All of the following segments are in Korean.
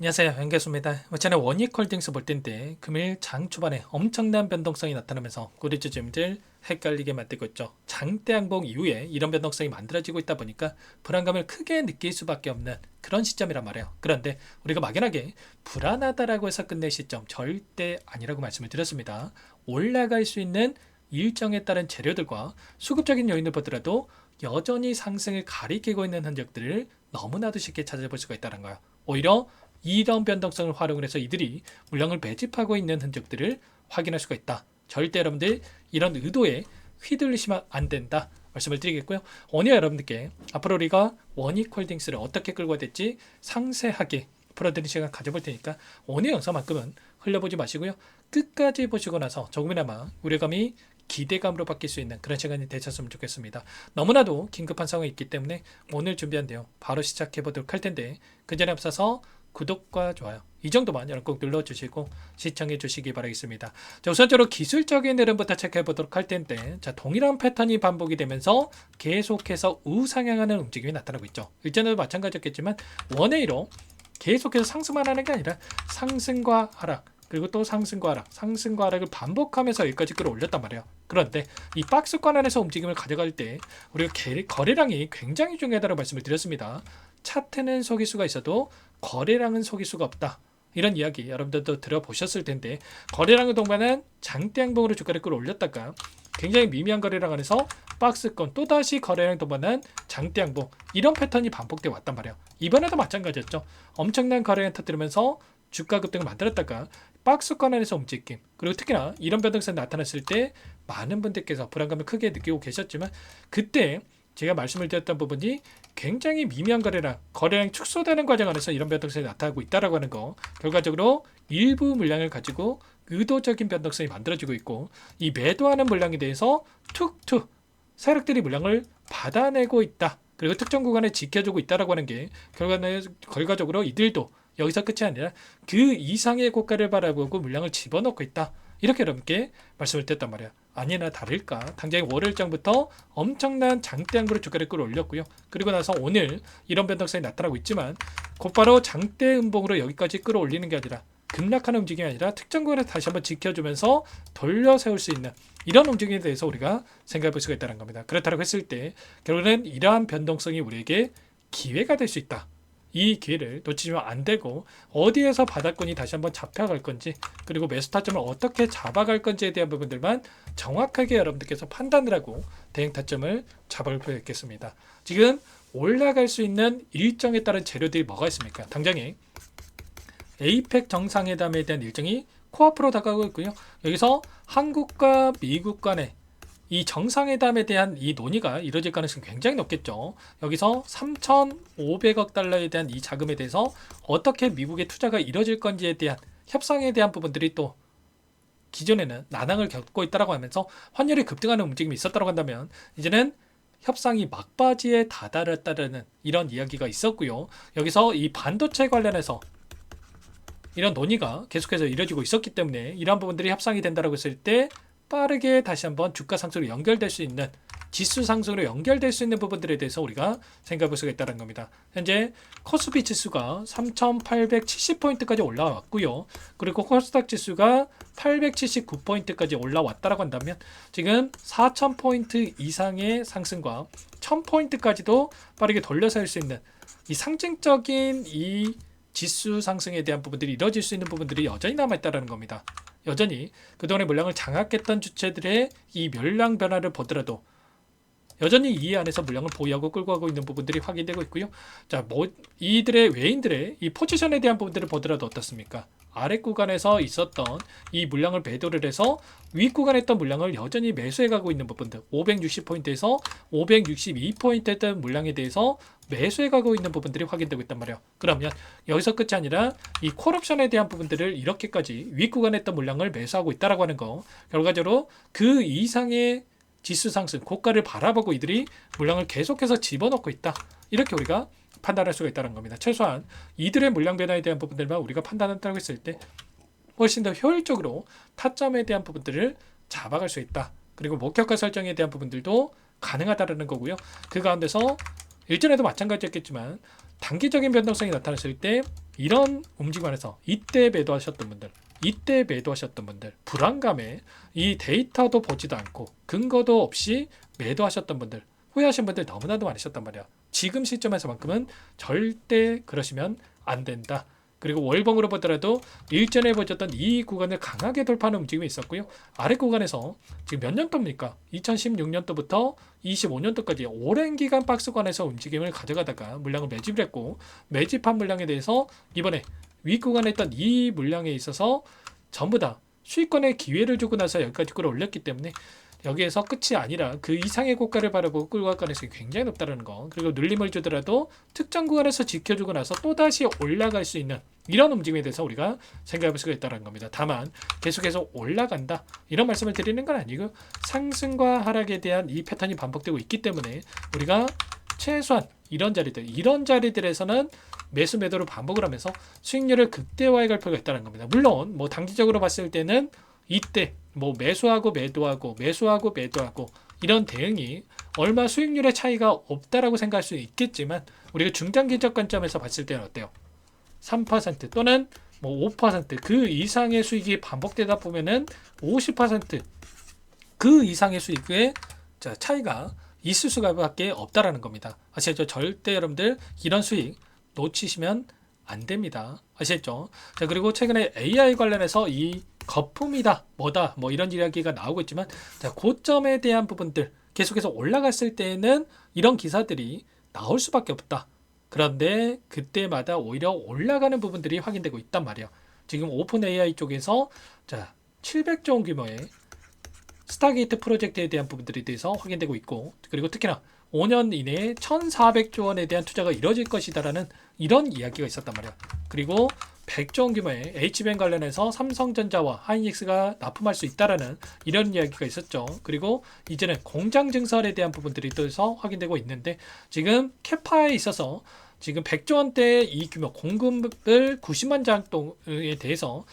안녕하세요, 연계수입니다. 전에 원익홀딩스 볼 때인데 금일 장 초반에 엄청난 변동성이 나타나면서 고리주주님들 헷갈리게 만들고 있죠. 장대 항복 이후에 이런 변동성이 만들어지고 있다 보니까 불안감을 크게 느낄 수밖에 없는 그런 시점이란 말이에요. 그런데 우리가 막연하게 불안하다라고 해서 끝낼 시점 절대 아니라고 말씀을 드렸습니다. 올라갈 수 있는 일정에 따른 재료들과 수급적인 요인을 보더라도 여전히 상승을 가리키고 있는 흔적들을 너무나도 쉽게 찾아볼 수가 있다는 거예요. 오히려 이런 변동성을 활용을 해서 이들이 물량을 매집하고 있는 흔적들을 확인할 수가 있다. 절대 여러분들 이런 의도에 휘둘리시면 안 된다 말씀을 드리겠고요. 오늘 여러분들께 앞으로 우리가 원익홀딩스를 어떻게 끌고 될지 상세하게 풀어드리는 시간 가져볼 테니까 오늘 영상만큼은 흘려보지 마시고요. 끝까지 보시고 나서 조금이나마 우려감이 기대감으로 바뀔 수 있는 그런 시간이 되셨으면 좋겠습니다. 너무나도 긴급한 상황이 있기 때문에 오늘 준비한 내용 바로 시작해 보도록 할 텐데 그 전에 앞서서 구독과 좋아요 이 정도만 여러분 꼭 눌러주시고 시청해 주시기 바라겠습니다. 자, 우선적으로 기술적인 흐름부터 체크해 보도록 할 텐데 자, 동일한 패턴이 반복이 되면서 계속해서 우상향하는 움직임이 나타나고 있죠. 일전에도 마찬가지였겠지만 원웨이로 계속해서 상승만 하는 게 아니라 상승과 하락 그리고 또 상승과 하락을 반복하면서 여기까지 끌어올렸단 말이에요. 그런데 이 박스권 안에서 움직임을 가져갈 때 우리가 거래량이 굉장히 중요하다고 말씀을 드렸습니다. 차트는 속일 수가 있어도 거래량은 속일 수가 없다. 이런 이야기 여러분들도 들어보셨을 텐데 거래량을 동반한 장대 항봉으로 주가를 끌어올렸다가 굉장히 미미한 거래량 안에서 박스권 또다시 거래량 동반한 장대 항봉 이런 패턴이 반복돼 왔단 말이에요. 이번에도 마찬가지였죠. 엄청난 거래량 터뜨리면서 주가 급등을 만들었다가 박스권 안에서 움직임 그리고 특히나 이런 변동성이 나타났을 때 많은 분들께서 불안감을 크게 느끼고 계셨지만 그때 제가 말씀을 드렸던 부분이 굉장히 미미한 거래량 축소되는 과정 안에서 이런 변동성이 나타나고 있다라고 하는 거 결과적으로 일부 물량을 가지고 의도적인 변동성이 만들어지고 있고 이 매도하는 물량에 대해서 툭툭 세력들이 물량을 받아내고 있다. 그리고 특정 구간에 지켜주고 있다라고 하는 게 결과적으로 이들도 여기서 끝이 아니라 그 이상의 고가를 바라보고 물량을 집어넣고 있다. 이렇게 여러분께 말씀을 드렸단 말이야. 아니나 다를까 당장 월요일장부터 엄청난 장대 항구로 주가를 끌어올렸고요. 그리고 나서 오늘 이런 변동성이 나타나고 있지만 곧바로 장대 음봉으로 여기까지 끌어올리는 게 아니라 급락하는 움직임이 아니라 특정 구간에 다시 한번 지켜주면서 돌려 세울 수 있는 이런 움직임에 대해서 우리가 생각해 볼 수가 있다는 겁니다. 그렇다고 했을 때 결국에는 이러한 변동성이 우리에게 기회가 될 수 있다. 이 기회를 놓치면 안 되고 어디에서 바닥권이 다시 한번 잡혀갈 건지 그리고 매수 타점을 어떻게 잡아갈 건지에 대한 부분들만 정확하게 여러분들께서 판단을 하고 대응 타점을 잡을 필요가 있겠습니다. 지금 올라갈 수 있는 일정에 따른 재료들이 뭐가 있습니까? 당장에 에이펙 정상회담에 대한 일정이 코앞으로 다가오고 있고요. 여기서 한국과 미국 간의 이 정상회담에 대한 이 논의가 이루어질 가능성이 굉장히 높겠죠. 여기서 3,500억 달러에 대한 이 자금에 대해서 어떻게 미국의 투자가 이루어질 건지에 대한 협상에 대한 부분들이 또 기존에는 난항을 겪고 있다고 하면서 환율이 급등하는 움직임이 있었다고 한다면 이제는 협상이 막바지에 다다랐다는 이런 이야기가 있었고요. 여기서 이 반도체 관련해서 이런 논의가 계속해서 이루어지고 있었기 때문에 이러한 부분들이 협상이 된다고 했을 때 빠르게 다시 한번 주가 상승으로 연결될 수 있는 지수 상승으로 연결될 수 있는 부분들에 대해서 우리가 생각해 볼 수가 있다는 겁니다. 현재 코스피 지수가 3,870포인트까지 올라왔고요. 그리고 코스닥 지수가 879포인트까지 올라왔다고 한다면 지금 4,000포인트 이상의 상승과 1,000포인트까지도 빠르게 돌려서 할 수 있는 이 상징적인 이 지수 상승에 대한 부분들이 이루어질 수 있는 부분들이 여전히 남아있다는 겁니다. 여전히 그동안의 물량을 장악했던 주체들의 이 멸량 변화를 보더라도 여전히 이 안에서 물량을 보유하고 끌고 가고 있는 부분들이 확인되고 있고요. 자, 이들의 외인들의 이 포지션에 대한 부분들을 보더라도 어떻습니까? 아래 구간에서 있었던 이 물량을 매도를 해서 위 구간에 있던 물량을 여전히 매수해 가고 있는 부분들 560포인트에서 562포인트 했던 물량에 대해서 매수해 가고 있는 부분들이 확인되고 있단 말이에요. 그러면 여기서 끝이 아니라 이 콜옵션에 대한 부분들을 이렇게까지 위 구간에 있던 물량을 매수하고 있다라고 하는 거 결과적으로 그 이상의 지수 상승 고가를 바라보고 이들이 물량을 계속해서 집어넣고 있다. 이렇게 우리가 판단할 수가 있다는 겁니다. 최소한 이들의 물량 변화에 대한 부분들만 우리가 판단한다고 했을 때 훨씬 더 효율적으로 타점에 대한 부분들을 잡아갈 수 있다. 그리고 목표가 설정에 대한 부분들도 가능하다는 거고요. 그 가운데서 일전에도 마찬가지였겠지만 단기적인 변동성이 나타났을 때 이런 움직임 안에서 이때 매도하셨던 분들, 이때 매도하셨던 분들, 불안감에 이 데이터도 보지도 않고 근거도 없이 매도하셨던 분들, 후회하신 분들 너무나도 많으셨단 말이야. 지금 시점에서만큼은 절대 그러시면 안 된다. 그리고 월봉으로 보더라도 일전에 보셨던 이 구간을 강하게 돌파하는 움직임이 있었고요. 아래 구간에서 지금 몇 년도입니까? 2016년도부터 25년도까지 오랜 기간 박스권에서 움직임을 가져가다가 물량을 매집을 했고, 매집한 물량에 대해서 이번에 위 구간에 있던 이 물량에 있어서 전부 다 수익권의 기회를 주고 나서 여기까지 끌어올렸기 때문에 여기에서 끝이 아니라 그 이상의 고가를 바라보고 끌고 갈 가능성이 굉장히 높다는 거. 그리고 눌림을 주더라도 특정 구간에서 지켜주고 나서 또다시 올라갈 수 있는 이런 움직임에 대해서 우리가 생각해 볼 수가 있다는 겁니다. 다만 계속해서 올라간다 이런 말씀을 드리는 건 아니고, 상승과 하락에 대한 이 패턴이 반복되고 있기 때문에 우리가 최소한 이런 자리들에서는 매수 매도를 반복을 하면서 수익률을 극대화해 갈 필요가 있다는 겁니다. 물론 뭐 단기적으로 봤을 때는 이때 뭐 매수하고 매도하고 매수하고 매도하고 이런 대응이 얼마 수익률의 차이가 없다라고 생각할 수 있겠지만, 우리가 중장기적 관점에서 봤을 때는 어때요? 3% 또는 뭐 5%그 이상의 수익이 반복되다 보면은 50%그 이상의 수익의 차이가 있을 수밖에 없다라는 겁니다. 아시겠죠? 절대 여러분들 이런 수익 놓치시면 안 됩니다. 아시겠죠? 자, 그리고 최근에 AI 관련해서 이 거품이다 뭐다 뭐 이런 이야기가 나오고 있지만, 자, 고점에 대한 부분들 계속해서 올라갔을 때는 이런 기사들이 나올 수밖에 없다. 그런데 그때마다 오히려 올라가는 부분들이 확인되고 있단 말이에요. 지금 오픈 AI 쪽에서 자 700조 원 규모의 스타게이트 프로젝트에 대한 부분들에 대해서 확인되고 있고, 그리고 특히나 5년 이내에 1,400조 원에 대한 투자가 이뤄질 것이다라는 이런 이야기가 있었단 말이야. 그리고 100조 원 규모의 HBM 관련해서 삼성전자와 하이닉스가 납품할 수 있다라는 이런 이야기가 있었죠. 그리고 이제는 공장 증설에 대한 부분들이 또 확인되고 있는데, 지금 캐파에 있어서 지금 100조 원대 이 규모 공급을 90만 장에 대해서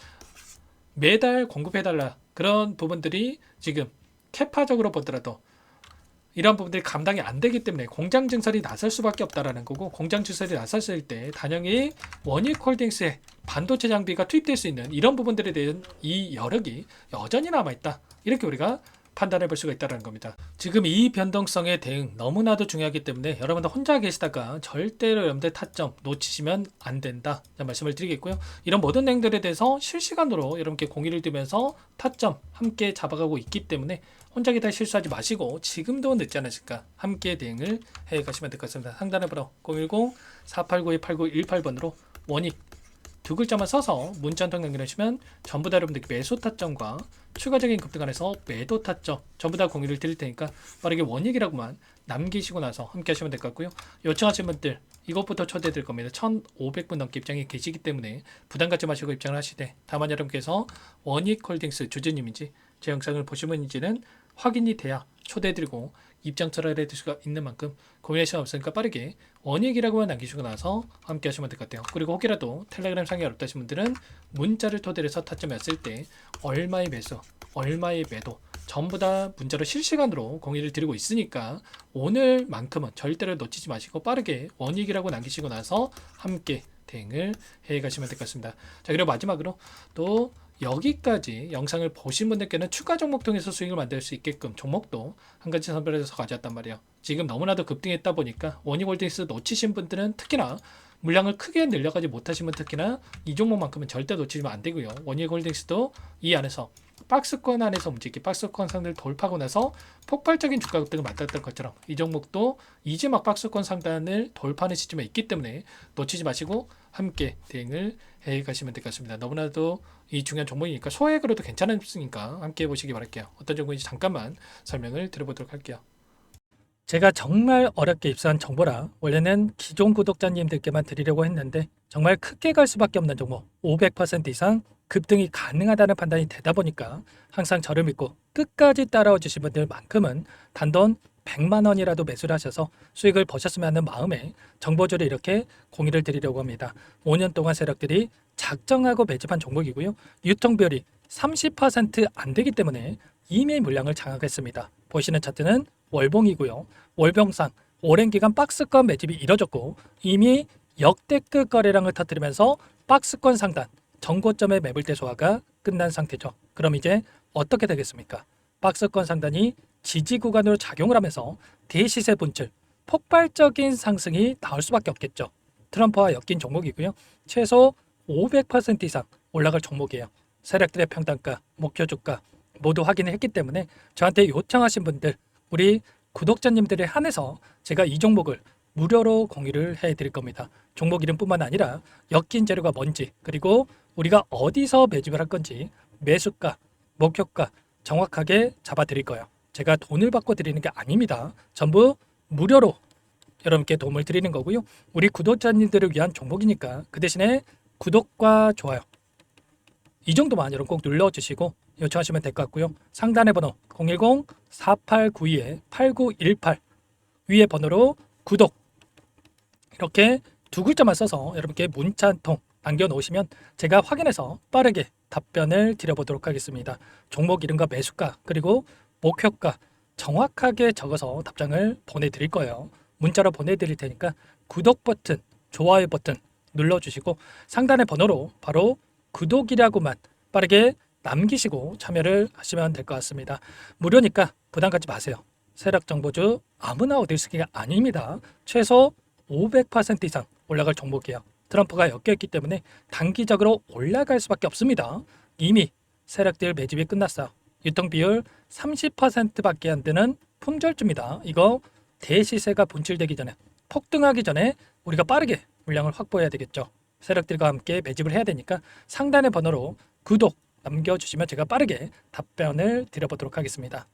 매달 공급해달라, 그런 부분들이 지금 캐파적으로 보더라도 이런 부분들이 감당이 안 되기 때문에 공장 증설이 나설 수밖에 없다라는 거고, 공장 증설이 나섰을 때 단연히 원익홀딩스의 반도체 장비가 투입될 수 있는 이런 부분들에 대한 이 여력이 여전히 남아있다, 이렇게 우리가 판단해 볼 수가 있다는 겁니다. 지금 이 변동성의 대응 너무나도 중요하기 때문에 여러분들 혼자 계시다가 절대로 여러분들 타점 놓치시면 안 된다 말씀을 드리겠고요. 이런 모든 행들에 대해서 실시간으로 여러분께 공유를 드리면서 타점 함께 잡아가고 있기 때문에 혼자 기다 실수하지 마시고 지금도 늦지 않으실까 함께 대응을 해 가시면 될 것 같습니다. 상단에 번호 010-4892-8918번으로 원익 두 글자만 써서 문자 한 통 연결하시면 전부 다 여러분들께 매수 타점과 추가적인 급등 안에서 매도 타점 전부 다 공유를 드릴 테니까 빠르게 원익이라고만 남기시고 나서 함께 하시면 될 것 같고요. 요청하신 분들 이것부터 초대해 드릴 겁니다. 1,500분 넘게 입장이 계시기 때문에 부담 갖지 마시고 입장을 하시되, 다만 여러분께서 원익홀딩스 주주님인지 제 영상을 보신 분인지는 확인이 돼야 초대해드리고 입장 철회를 해둘 수가 있는 만큼 고민할 시간 없으니까 빠르게 원익이라고만 남기시고 나서 함께 하시면 될 것 같아요. 그리고 혹이라도 텔레그램 상이 어렵다 하신 분들은 문자를 토대로 해서 타점이 왔을 때 얼마의 매수, 얼마의 매도 전부 다 문자로 실시간으로 공유를 드리고 있으니까 오늘만큼은 절대로 놓치지 마시고 빠르게 원익이라고 남기시고 나서 함께 대응을 해 가시면 될 것 같습니다. 자, 그리고 마지막으로 또 여기까지 영상을 보신 분들께는 추가 종목 통해서 수익을 만들 수 있게끔 종목도 한 가지 선별해서 가져왔단 말이에요. 지금 너무나도 급등했다 보니까 원익홀딩스 놓치신 분들은 특히나 물량을 크게 늘려가지 못하시면 특히나 이 종목만큼은 절대 놓치면 안 되고요. 원익홀딩스도 이 안에서 박스권 안에서 움직이 박스권 상단을 돌파하고 나서 폭발적인 주가 급등을 만들었던 것처럼 이 종목도 이제 막 박스권 상단을 돌파하는 시점에 있기 때문에 놓치지 마시고 함께 대응을 해 가시면 될 것 같습니다. 너무나도 이 중요한 종목이니까 소액으로도 괜찮으니까 함께 해보시기 바랄게요. 어떤 종목인지 잠깐만 설명을 드려보도록 할게요. 제가 정말 어렵게 입수한 정보라 원래는 기존 구독자님들께만 드리려고 했는데 정말 크게 갈 수밖에 없는 종목 500% 이상 급등이 가능하다는 판단이 되다 보니까 항상 저를 믿고 끝까지 따라와 주신 분들만큼은 단돈 100만 원이라도 매수를 하셔서 수익을 보셨으면 하는 마음에 정보주를 이렇게 공유를 드리려고 합니다. 5년 동안 세력들이 작정하고 매집한 종목이고요. 유통비율이 30% 안 되기 때문에 이미 물량을 장악했습니다. 보시는 차트는 월봉이고요. 월봉상 오랜 기간 박스권 매집이 이뤄졌고 이미 역대급 거래량을 터뜨리면서 박스권 상단 전고점의 매물대 소화가 끝난 상태죠. 그럼 이제 어떻게 되겠습니까? 박스권 상단이 지지 구간으로 작용을 하면서 대시세 분출, 폭발적인 상승이 나올 수밖에 없겠죠. 트럼프와 엮인 종목이고요. 최소 500% 이상 올라갈 종목이에요. 세력들의 평단가, 목표 주가 모두 확인을 했기 때문에 저한테 요청하신 분들, 우리 구독자님들에 한해서 제가 이 종목을 무료로 공유를 해드릴 겁니다. 종목 이름뿐만 아니라 엮인 재료가 뭔지, 그리고 우리가 어디서 매집을 할 건지 매수가, 목표가 정확하게 잡아드릴 거예요. 제가 돈을 받고 드리는 게 아닙니다. 전부 무료로 여러분께 도움을 드리는 거고요. 우리 구독자님들을 위한 종목이니까 그 대신에 구독과 좋아요 이 정도만 여러분 꼭 눌러주시고 요청하시면 될 것 같고요. 상단의 번호 010-4892-8918 위에 번호로 구독 이렇게 두 글자만 써서 여러분께 문자 한 통 남겨놓으시면 제가 확인해서 빠르게 답변을 드려보도록 하겠습니다. 종목 이름과 매수가 그리고 목표가 정확하게 적어서 답장을 보내드릴 거예요. 문자로 보내드릴 테니까 구독 버튼, 좋아요 버튼 눌러주시고 상단의 번호로 바로 구독이라고만 빠르게 남기시고 참여를 하시면 될 것 같습니다. 무료니까 부담 갖지 마세요. 세력정보주 아무나 얻을 수 있는 게 아닙니다. 최소 500% 이상 올라갈 종목이에요. 트럼프가 엮여있기 때문에 단기적으로 올라갈 수밖에 없습니다. 이미 세력들 매집이 끝났어요. 유통비율 30%밖에 안 되는 품절주입니다. 이거 대시세가 분출되기 전에 폭등하기 전에 우리가 빠르게 물량을 확보해야 되겠죠. 세력들과 함께 매집을 해야 되니까 상단의 번호로 구독 남겨주시면 제가 빠르게 답변을 드려보도록 하겠습니다.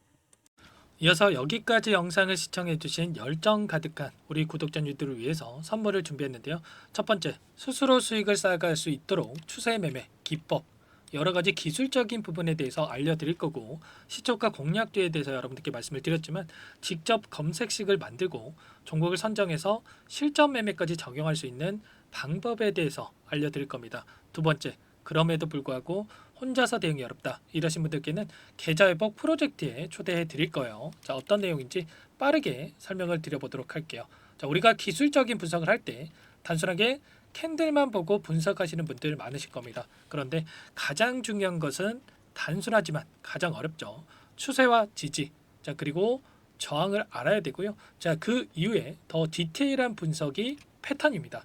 이어서 여기까지 영상을 시청해주신 열정 가득한 우리 구독자님들을 위해서 선물을 준비했는데요. 첫 번째, 스스로 수익을 쌓아갈 수 있도록 추세 매매 기법 여러가지 기술적인 부분에 대해서 알려드릴 거고, 시초가 공략주에 대해서 여러분들께 말씀을 드렸지만 직접 검색식을 만들고 종목을 선정해서 실전 매매까지 적용할 수 있는 방법에 대해서 알려드릴 겁니다. 두 번째, 그럼에도 불구하고 혼자서 대응이 어렵다 이러신 분들께는 계좌회복 프로젝트에 초대해 드릴 거예요. 자, 어떤 내용인지 빠르게 설명을 드려보도록 할게요. 자, 우리가 기술적인 분석을 할 때 단순하게 캔들만 보고 분석하시는 분들 많으실 겁니다. 그런데 가장 중요한 것은 단순하지만 가장 어렵죠. 추세와 지지, 자 그리고 저항을 알아야 되고요. 자, 그 이후에 더 디테일한 분석이 패턴입니다.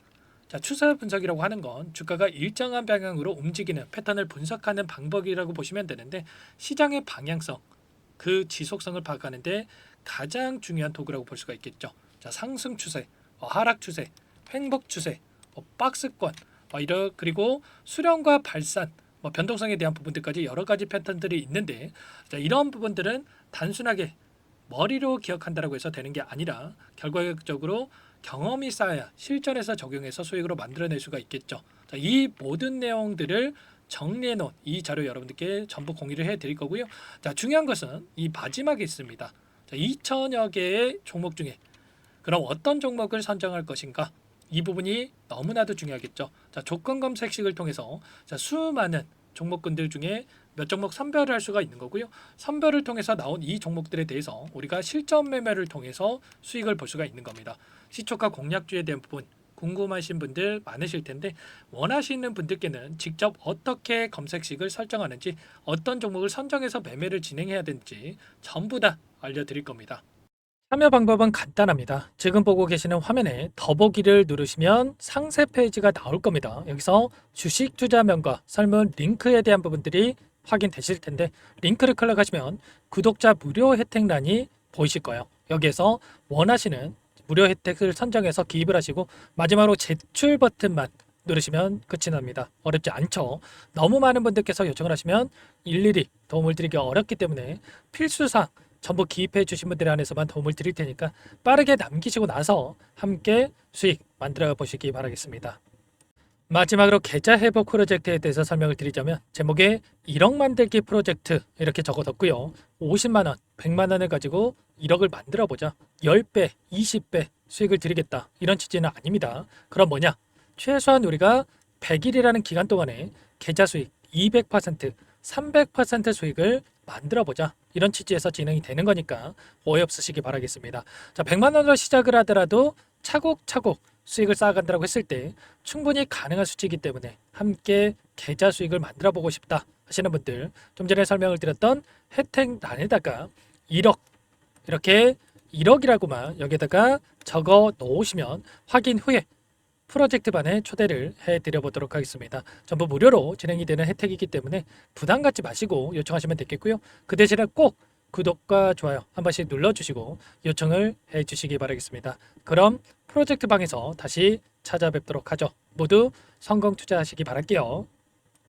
자, 추세 분석이라고 하는 건 주가가 일정한 방향으로 움직이는 패턴을 분석하는 방법이라고 보시면 되는데, 시장의 방향성, 그 지속성을 파악하는데 가장 중요한 도구라고 볼 수가 있겠죠. 자, 상승 추세, 하락 추세, 횡복 추세, 박스권, 그리고 수렴과 발산, 변동성에 대한 부분들까지 여러 가지 패턴들이 있는데, 자, 이런 부분들은 단순하게 머리로 기억한다라고 해서 되는 게 아니라 결과적으로 경험이 쌓아야 실전에서 적용해서 수익으로 만들어낼 수가 있겠죠. 자, 이 모든 내용들을 정리해 놓은 이 자료 여러분들께 전부 공유를 해 드릴 거고요. 자, 중요한 것은 이 마지막에 있습니다. 자, 2천여 개의 종목 중에 그럼 어떤 종목을 선정할 것인가? 이 부분이 너무나도 중요하겠죠. 자, 조건 검색식을 통해서 자, 수많은 종목군들 중에 몇 종목 선별을 할 수가 있는 거고요. 선별을 통해서 나온 이 종목들에 대해서 우리가 실전 매매를 통해서 수익을 볼 수가 있는 겁니다. 시초가 공략주에 대한 부분 궁금하신 분들 많으실 텐데, 원하시는 분들께는 직접 어떻게 검색식을 설정하는지, 어떤 종목을 선정해서 매매를 진행해야 되는지 전부 다 알려드릴 겁니다. 참여 방법은 간단합니다. 지금 보고 계시는 화면에 더보기를 누르시면 상세 페이지가 나올 겁니다. 여기서 주식 투자명과 설문 링크에 대한 부분들이 확인되실 텐데, 링크를 클릭하시면 구독자 무료 혜택란이 보이실 거예요. 여기에서 원하시는 무료 혜택을 선정해서 기입을 하시고 마지막으로 제출 버튼만 누르시면 끝이 납니다. 어렵지 않죠? 너무 많은 분들께서 요청을 하시면 일일이 도움을 드리기 어렵기 때문에 필수사항 전부 기입해 주신 분들에 한해서만 도움을 드릴 테니까 빠르게 남기시고 나서 함께 수익 만들어 보시기 바라겠습니다. 마지막으로 계좌 회복 프로젝트에 대해서 설명을 드리자면, 제목에 1억 만들기 프로젝트 이렇게 적어뒀고요. 50만원, 100만원을 가지고 1억을 만들어 보자, 10배, 20배 수익을 드리겠다 이런 취지는 아닙니다. 그럼 뭐냐? 최소한 우리가 100일이라는 기간 동안에 계좌 수익 200%, 300% 수익을 만들어 보자 이런 취지에서 진행이 되는 거니까 오해 없으시기 바라겠습니다. 자, 100만 원으로 시작을 하더라도 차곡차곡 수익을 쌓아간다고 했을 때 충분히 가능한 수치이기 때문에 함께 계좌 수익을 만들어 보고 싶다 하시는 분들, 좀 전에 설명을 드렸던 혜택란에다가 1억, 이렇게 1억이라고만 여기다가 적어 놓으시면 확인 후에 프로젝트반에 초대를 해드려 보도록 하겠습니다. 전부 무료로 진행이 되는 혜택이기 때문에 부담 갖지 마시고 요청하시면 되겠고요. 그 대신에 꼭 구독과 좋아요 한 번씩 눌러주시고 요청을 해주시기 바라겠습니다. 그럼 프로젝트방에서 다시 찾아뵙도록 하죠. 모두 성공 투자하시기 바랄게요.